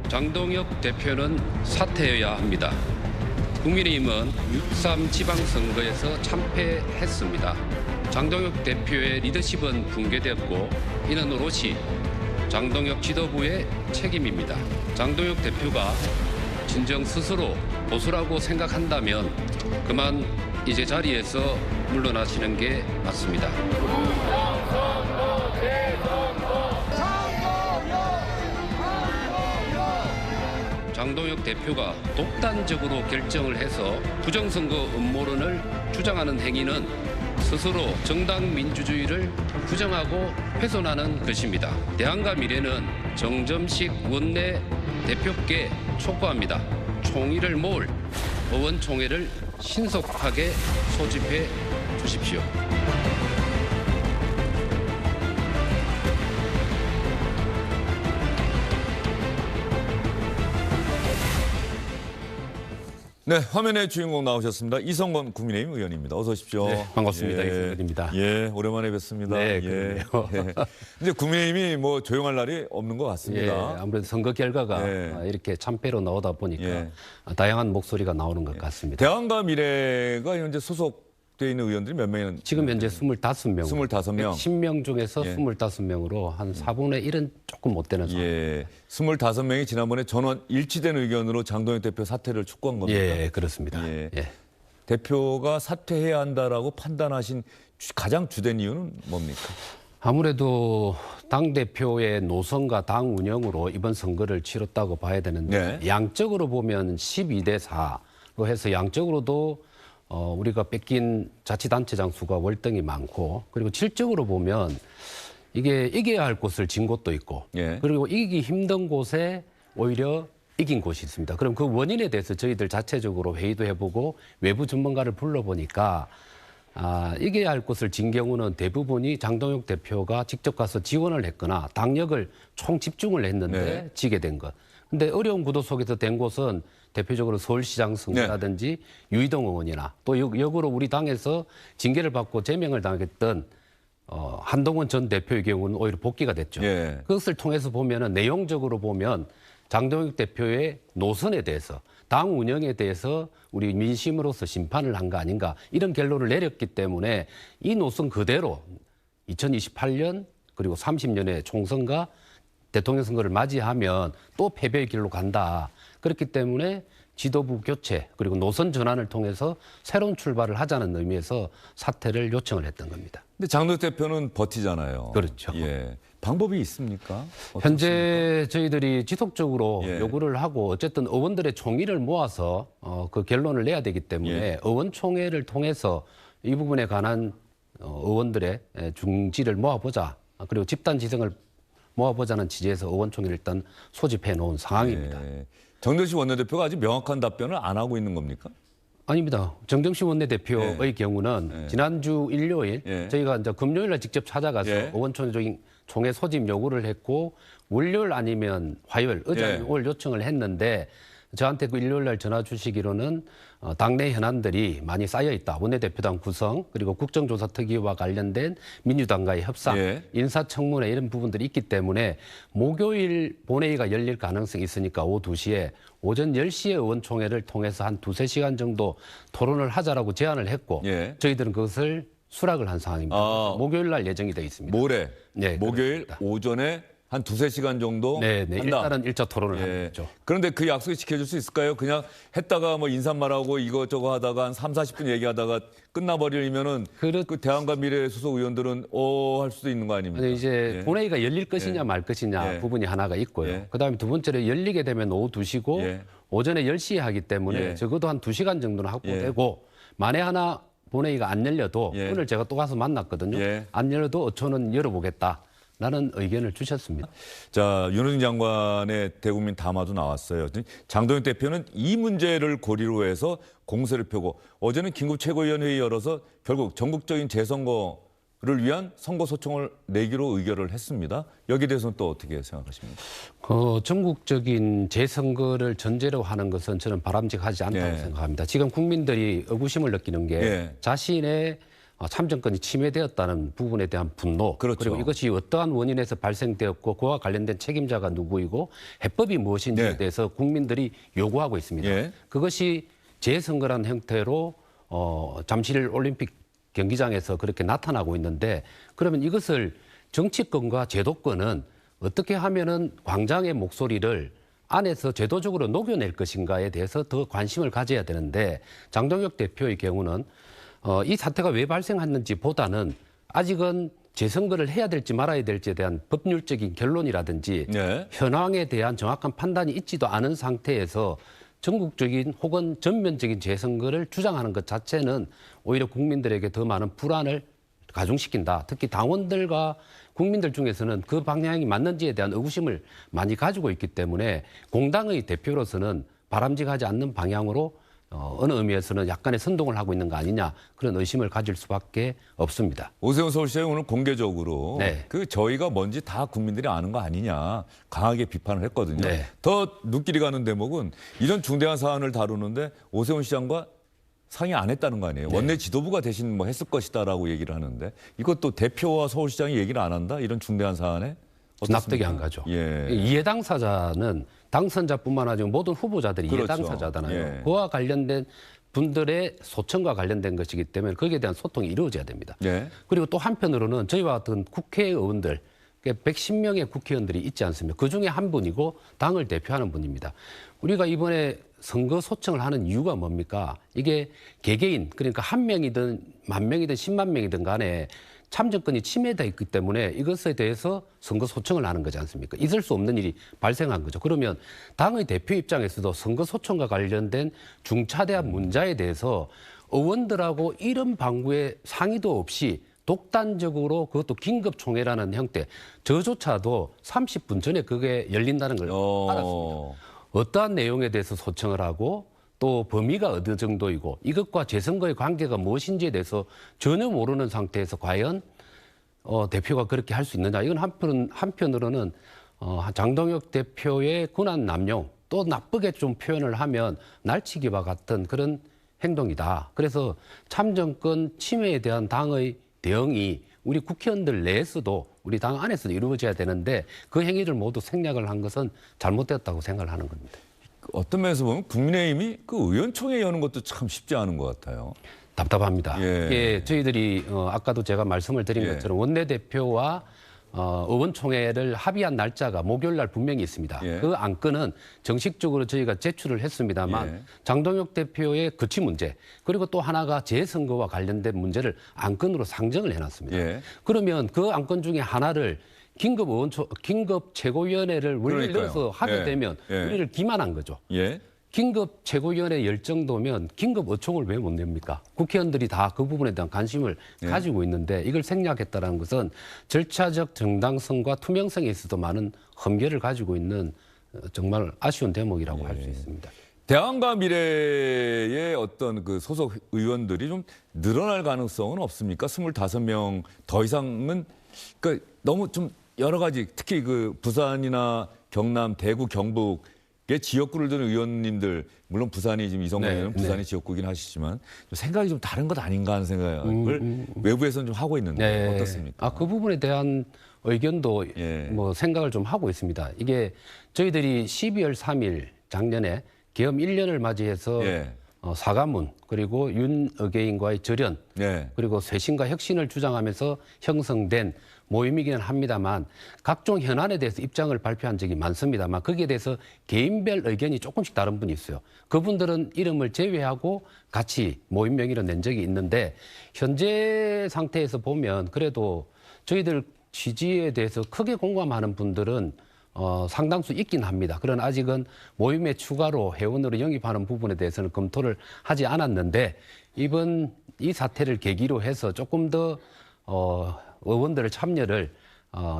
장동혁 대표는 사퇴해야 합니다. 국민의힘은 6.3 지방선거에서 참패했습니다. 장동혁 대표의 리더십은 붕괴되었고 이는 오롯이 장동혁 지도부의 책임입니다. 장동혁 대표가 진정 스스로 보수라고 생각한다면 그만 이제 자리에서 물러나시는 게 맞습니다. 장동혁 대표가 독단적으로 결정을 해서 부정선거 음모론을 주장하는 행위는 스스로 정당 민주주의를 부정하고 훼손하는 것입니다. 대안과 미래는 정점식 원내 대표께 촉구합니다. 총의를 모을 의원총회를 신속하게 소집해 주십시오. 네, 화면의 주인공 나오셨습니다. 이성건 국민의힘 의원입니다. 어서 오십시오. 네, 반갑습니다. 이성건입니다. 예, 오랜만에 뵙습니다. 네, 그러네요. 예. 이제 국민의힘이 뭐 조용할 날이 없는 것 예, 같습니다. 아무래도 선거 결과가 이렇게 참패로 나오다 보니까 다양한 목소리가 나오는 것 같습니다. 대안과 미래가 현재 소속돼 있는 의원들이 몇 명이나? 지금 현재 25명. 25명. 10명 중에서 25명으로 한 4분의 1은 조금 못 되는 상황. 예, 25명이 지난번에 전원 일치된 의견으로 장동혁 대표 사퇴를 촉구한 겁니다. 예, 그렇습니다. 예. 예. 대표가 사퇴해야 한다라고 판단하신 가장 주된 이유는 뭡니까? 아무래도 당대표의 노선과 당 운영으로 이번 선거를 치렀다고 봐야 되는데 양적으로 보면 12대 4로 해서 양적으로도 우리가 뺏긴 자치단체장 수가 월등히 많고 그리고 질적으로 보면 이게 이겨야 할 곳을 진 곳도 있고 그리고 이기기 힘든 곳에 오히려 이긴 곳이 있습니다. 그럼 그 원인에 대해서 저희들 자체적으로 회의도 해보고 외부 전문가를 불러보니까 이겨야 할 곳을 진 경우는 대부분이 장동혁 대표가 직접 가서 지원을 했거나 당력을 총집중을 했는데 지게 된 것. 근데 어려운 구도 속에서 된 곳은 대표적으로 서울시장 선거라든지 유이동 의원이나 또 역으로 우리 당에서 징계를 받고 제명을 당했던 한동훈 전 대표의 경우는 오히려 복귀가 됐죠. 그것을 통해서 보면은 내용적으로 보면 장동혁 대표의 노선에 대해서 당 운영에 대해서 우리 민심으로서 심판을 한 거 아닌가 이런 결론을 내렸기 때문에 이 노선 그대로 2028년 그리고 30년의 총선과 대통령 선거를 맞이하면 또 패배의 길로 간다. 그렇기 때문에 지도부 교체 그리고 노선 전환을 통해서 새로운 출발을 하자는 의미에서 사퇴를 요청을 했던 겁니다. 근데 장동혁 대표는 버티잖아요. 그렇죠. 예. 방법이 있습니까? 현재 저희들이 지속적으로 요구를 하고 어쨌든 의원들의 총의를 모아서 그 결론을 내야 되기 때문에 의원총회를 통해서 이 부분에 관한 의원들의 중지를 모아보자. 그리고 집단지성을 모아보자는 취지에서 의원총회를 일단 소집해 놓은 상황입니다. 정정식 원내대표가 아직 명확한 답변을 안 하고 있는 겁니까? 아닙니다. 정정식 원내대표의 경우는 지난주 일요일 저희가 이제 금요일 날 직접 찾아가서 의원총회 소집 요구를 했고 월요일 아니면 화요일, 어제 아니면 오늘 요청을 했는데 저한테 그 일요일 날 전화 주시기로는 당내 현안들이 많이 쌓여 있다. 원내대표당 구성 그리고 국정조사특위와 관련된 민주당과의 협상, 인사청문회 이런 부분들이 있기 때문에 목요일 본회의가 열릴 가능성이 있으니까 오후 2시에 오전 10시에 의원총회를 통해서 한 2~3시간 정도 토론을 하자라고 제안을 했고 저희들은 그것을 수락을 한 상황입니다. 목요일 날 예정이 되어 있습니다. 모레? 목요일 그렇습니다. 오전에 한 2~3시간 정도 한다? 일단은 1차 토론을 하는 거죠. 그런데 그 약속을 지켜줄 수 있을까요? 그냥 했다가 뭐 인사말하고 이것저것 하다가 한 30~40분 얘기하다가 끝나버리면은 그 대안과 미래 소속 의원들은 할 수도 있는 거 아닙니까? 이제 본회의가 열릴 것이냐 말 것이냐 부분이 하나가 있고요. 그다음에 두 번째로 열리게 되면 오후 2시고 오전에 10시에 하기 때문에 적어도 한 2시간 정도는 확보되고 만에 하나 본회의가 안 열려도 오늘 제가 또 가서 만났거든요. 안 열려도 어초는 열어보겠다. 라는 의견을 주셨습니다. 자, 윤호중 장관의 대국민 담화도 나왔어요. 장동혁 대표는 이 문제를 고리로 해서 공세를 펴고 어제는 긴급 최고위원회의 열어서 결국 전국적인 재선거를 위한 선거 소청을 내기로 의결을 했습니다. 여기에 대해서는 또 어떻게 생각하십니까? 전국적인 재선거를 전제로 하는 것은 저는 바람직하지 않다고 생각합니다. 지금 국민들이 의구심을 느끼는 게 자신의 참정권이 침해되었다는 부분에 대한 분노, 그렇죠. 그리고 이것이 어떠한 원인에서 발생되었고 그와 관련된 책임자가 누구이고 해법이 무엇인지에 네. 대해서 국민들이 요구하고 있습니다. 예. 그것이 재선거라는 형태로 잠실 올림픽 경기장에서 그렇게 나타나고 있는데, 그러면 이것을 정치권과 제도권은 어떻게 하면은 광장의 목소리를 안에서 제도적으로 녹여낼 것인가에 대해서 더 관심을 가져야 되는데, 장동혁 대표의 경우는 이 사태가 왜 발생했는지 보다는 아직은 재선거를 해야 될지 말아야 될지에 대한 법률적인 결론이라든지 네. 현황에 대한 정확한 판단이 있지도 않은 상태에서 전국적인 혹은 전면적인 재선거를 주장하는 것 자체는 오히려 국민들에게 더 많은 불안을 가중시킨다. 특히 당원들과 국민들 중에서는 그 방향이 맞는지에 대한 의구심을 많이 가지고 있기 때문에 공당의 대표로서는 바람직하지 않는 방향으로 어느 의미에서는 약간의 선동을 하고 있는 거 아니냐, 그런 의심을 가질 수밖에 없습니다. 오세훈 서울시장이 오늘 공개적으로 네. 그 저희가 뭔지 다 국민들이 아는 거 아니냐 강하게 비판을 했거든요. 네. 더 눈길이 가는 대목은 이런 중대한 사안을 다루는데 오세훈 시장과 상의 안 했다는 거 아니에요. 원내 지도부가 대신 뭐 했을 것이다라고 얘기를 하는데, 이것도 대표와 서울시장이 얘기를 안 한다? 이런 중대한 사안에? 어떻습니까? 납득이 안 가죠. 예. 이해 당사자는 당선자뿐만 아니라 모든 후보자들이 이해 그렇죠. 당사자잖아요. 예. 그와 관련된 분들의 소청과 관련된 것이기 때문에 거기에 대한 소통이 이루어져야 됩니다. 예. 그리고 또 한편으로는 저희와 같은 국회의원들, 110명의 국회의원들이 있지 않습니까? 그중에 한 분이고 당을 대표하는 분입니다. 우리가 이번에 선거 소청을 하는 이유가 뭡니까? 이게 개개인, 그러니까 한 명이든 만 명이든 10만 명이든 간에 참정권이 침해되어 있기 때문에 이것에 대해서 선거 소청을 하는 거지 않습니까? 있을 수 없는 일이 발생한 거죠. 그러면 당의 대표 입장에서도 선거 소청과 관련된 중차대한 문제에 대해서 의원들하고 이런 방구의 상의도 없이 독단적으로, 그것도 긴급총회라는 형태, 저조차도 30분 전에 그게 열린다는 걸 알았습니다. 어떠한 내용에 대해서 소청을 하고 또 범위가 어느 정도이고 이것과 재선거의 관계가 무엇인지에 대해서 전혀 모르는 상태에서 과연 대표가 그렇게 할 수 있느냐. 이건 한편으로는 장동혁 대표의 권한 남용, 또 나쁘게 좀 표현을 하면 날치기와 같은 그런 행동이다. 그래서 참정권 침해에 대한 당의 대응이 우리 국회의원들 내에서도 우리 당 안에서도 이루어져야 되는데 그 행위를 모두 생략을 한 것은 잘못됐다고 생각을 하는 겁니다. 어떤 면에서 보면 국민의힘이 그 의원총회 여는 것도 참 쉽지 않은 것 같아요. 답답합니다. 예. 예, 저희들이 아까도 제가 말씀을 드린 예. 것처럼 원내대표와 의원총회를 합의한 날짜가 목요일 날 분명히 있습니다. 예. 그 안건은 정식적으로 저희가 제출을 했습니다만 예. 장동혁 대표의 거취 문제, 그리고 또 하나가 재선거와 관련된 문제를 안건으로 상정을 해놨습니다. 예. 그러면 그 안건 중에 하나를 긴급 최고위원회를 원래 그러니까요. 넣어서 하게 예. 되면 예. 우리를 기만한 거죠. 예. 긴급 최고위원회 열정도면 긴급 어총을 왜 못 냅니까? 국회의원들이 다 그 부분에 대한 관심을 가지고 있는데 이걸 생략했다는 것은 절차적 정당성과 투명성에 있어도 많은 험결을 가지고 있는 정말 아쉬운 대목이라고 할 수 있습니다. 대안과 미래의 어떤 그 소속 의원들이 좀 늘어날 가능성은 없습니까? 25명 더 이상은, 그러니까 너무 좀 여러 가지, 특히 그 부산이나 경남, 대구, 경북의 지역구를 드는 의원님들, 물론 부산이 지금 이성만 의원은 부산이 지역구긴 하시지만 좀 생각이 좀 다른 것 아닌가 하는 생각을 외부에서는 좀 하고 있는데 어떻습니까? 그 부분에 대한 의견도 예. 뭐 생각을 좀 하고 있습니다. 이게 저희들이 12월 3일 작년에 계엄 1년을 맞이해서 예. 사과문, 그리고 윤의계인과의 절연, 예. 그리고 쇄신과 혁신을 주장하면서 형성된 모임이기는 합니다만 각종 현안에 대해서 입장을 발표한 적이 많습니다만 거기에 대해서 개인별 의견이 조금씩 다른 분이 있어요. 그분들은 이름을 제외하고 같이 모임 명의로 낸 적이 있는데 현재 상태에서 보면 그래도 저희들 취지에 대해서 크게 공감하는 분들은 상당수 있긴 합니다. 그러나 아직은 모임에 추가로 회원으로 영입하는 부분에 대해서는 검토를 하지 않았는데 이번 이 사태를 계기로 해서 조금 더 의원들의 참여를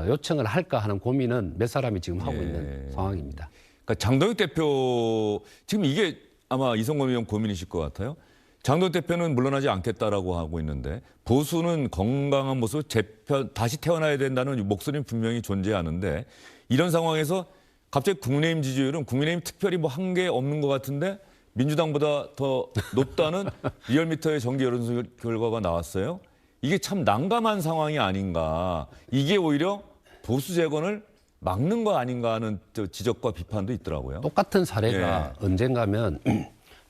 요청을 할까 하는 고민은 몇 사람이 지금 하고 있는 상황입니다. 그러니까 장동혁 대표, 지금 이게 아마 이성건 의원 고민이실 것 같아요. 장동혁 대표는 물러나지 않겠다라고 하고 있는데 보수는 건강한 모습 다시 태어나야 된다는 목소리는 분명히 존재하는데 이런 상황에서 갑자기 국민의힘 지지율은 국민의힘 특별히 뭐 한 게 없는 것 같은데 민주당보다 더 높다는 리얼미터의 정기 여론조사 결과가 나왔어요. 이게 참 난감한 상황이 아닌가. 이게 오히려 보수 재건을 막는 거 아닌가 하는 지적과 비판도 있더라고요. 똑같은 사례가 언젠가면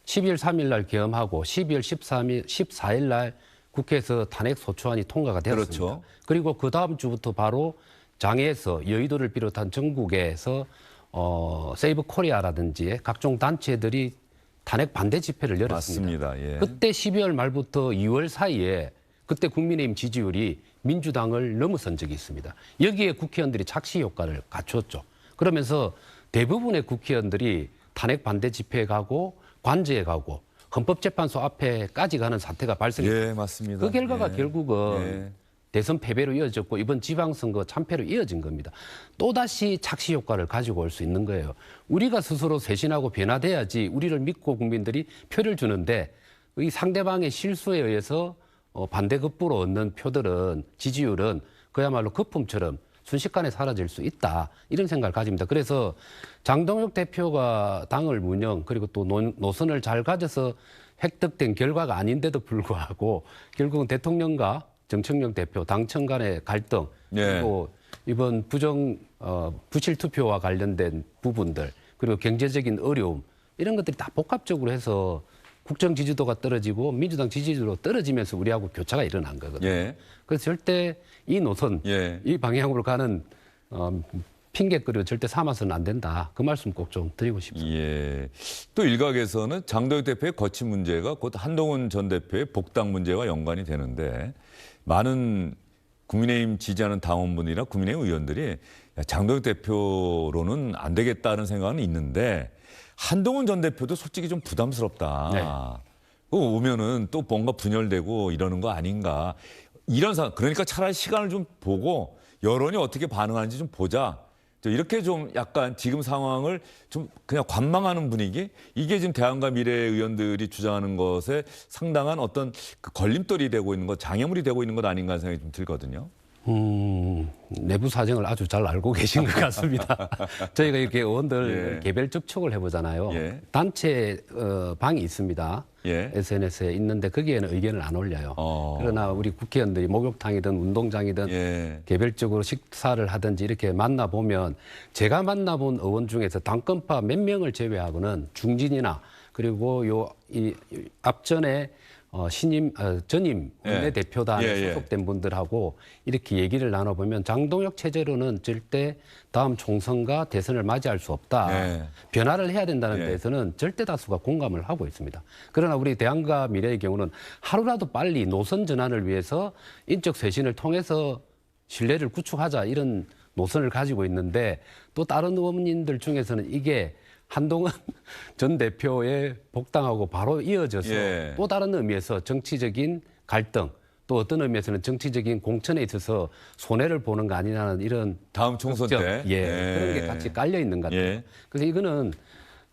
12월 3일 날 계엄하고 12월 14일 날 국회에서 탄핵 소추안이 통과가 되었습니다. 그렇죠. 그리고 그 다음 주부터 바로 장애에서 여의도를 비롯한 전국에서 세이브 코리아라든지 각종 단체들이 탄핵 반대 집회를 열었습니다. 맞습니다. 예. 그때 12월 말부터 2월 사이에 그때 국민의힘 지지율이 민주당을 넘어선 적이 있습니다. 여기에 국회의원들이 착시 효과를 갖췄죠. 그러면서 대부분의 국회의원들이 탄핵 반대 집회에 가고 관저에 가고 헌법재판소 앞에까지 가는 사태가 발생했습니다. 예, 맞습니다. 그 결과가 예. 결국은 예. 대선 패배로 이어졌고 이번 지방선거 참패로 이어진 겁니다. 또다시 착시 효과를 가지고 올 수 있는 거예요. 우리가 스스로 쇄신하고 변화돼야지 우리를 믿고 국민들이 표를 주는데 이 상대방의 실수에 의해서 반대급부로 얻는 표들은 지지율은 그야말로 거품처럼 순식간에 사라질 수 있다. 이런 생각을 가집니다. 그래서 장동혁 대표가 당을 운영 그리고 또 노선을 잘 가져서 획득된 결과가 아닌데도 불구하고 결국은 대통령과 정청래 대표 당청 간의 갈등 그리고 이번 부실 투표와 관련된 부분들 그리고 경제적인 어려움 이런 것들이 다 복합적으로 해서 국정 지지도가 떨어지고 민주당 지지도가 떨어지면서 우리하고 교차가 일어난 거거든요. 예. 그래서 절대 이 노선, 이 방향으로 가는 핑계거리를 절대 삼아서는 안 된다. 그 말씀 꼭 좀 드리고 싶습니다. 예. 또 일각에서는 장동혁 대표의 거취 문제가 곧 한동훈 전 대표의 복당 문제와 연관이 되는데 많은 국민의힘 지지하는 당원분이나 국민의힘 의원들이 장동혁 대표로는 안 되겠다는 생각은 있는데 한동훈 전 대표도 솔직히 좀 부담스럽다. 네. 오면은 또 뭔가 분열되고 이러는 거 아닌가. 이런 상황. 그러니까 차라리 시간을 좀 보고 여론이 어떻게 반응하는지 좀 보자. 이렇게 좀 약간 지금 상황을 좀 그냥 관망하는 분위기? 이게 지금 대안과 미래 의원들이 주장하는 것에 상당한 어떤 그 걸림돌이 되고 있는 것, 장애물이 되고 있는 것 아닌가 하는 생각이 좀 들거든요. 내부 사정을 아주 잘 알고 계신 것 같습니다. 저희가 이렇게 의원들 개별 접촉을 해보잖아요. 단체 방이 있습니다. SNS에 있는데 거기에는 의견을 안 올려요. 그러나 우리 국회의원들이 목욕탕이든 운동장이든 개별적으로 식사를 하든지 이렇게 만나보면 제가 만나본 의원 중에서 당권파 몇 명을 제외하고는 중진이나 그리고 이 앞전에 전임 원내대표단에 소속된 분들하고 이렇게 얘기를 나눠보면 장동혁 체제로는 절대 다음 총선과 대선을 맞이할 수 없다. 변화를 해야 된다는 데에서는 절대 다수가 공감을 하고 있습니다. 그러나 우리 대안과 미래의 경우는 하루라도 빨리 노선 전환을 위해서 인적 쇄신을 통해서 신뢰를 구축하자 이런 노선을 가지고 있는데 또 다른 의원님들 중에서는 이게 한동훈 전 대표의 복당하고 바로 이어져서 또 다른 의미에서 정치적인 갈등 또 어떤 의미에서는 정치적인 공천에 있어서 손해를 보는 거 아니냐는 이런 다음 총선 때 그런 게 같이 깔려 있는 것 같아요. 그래서 이거는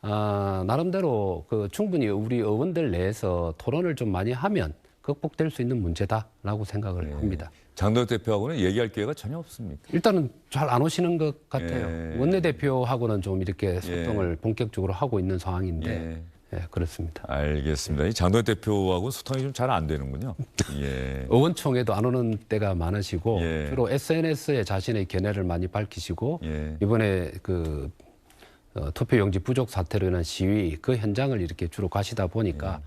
나름대로 충분히 우리 의원들 내에서 토론을 좀 많이 하면 극복될 수 있는 문제다라고 생각을 합니다. 장동혁 대표하고는 얘기할 기회가 전혀 없습니까? 일단은 잘 안 오시는 것 같아요. 원내대표하고는 좀 이렇게 소통을 본격적으로 하고 있는 상황인데 그렇습니다. 알겠습니다. 이 장동혁 대표하고 소통이 좀 잘 안 되는군요. 의원총회도 안 오는 때가 많으시고 주로 SNS에 자신의 견해를 많이 밝히시고 이번에 투표용지 부족 사태로 인한 시위 그 현장을 이렇게 주로 가시다 보니까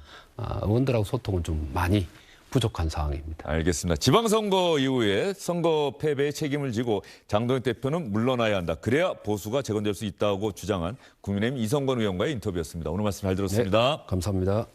의원들하고 소통은 좀 많이 부족한 상황입니다. 알겠습니다. 지방선거 이후에 선거 패배의 책임을 지고 장동혁 대표는 물러나야 한다. 그래야 보수가 재건될 수 있다고 주장한 국민의힘 이성건 의원과의 인터뷰였습니다. 오늘 말씀 잘 들었습니다. 감사합니다.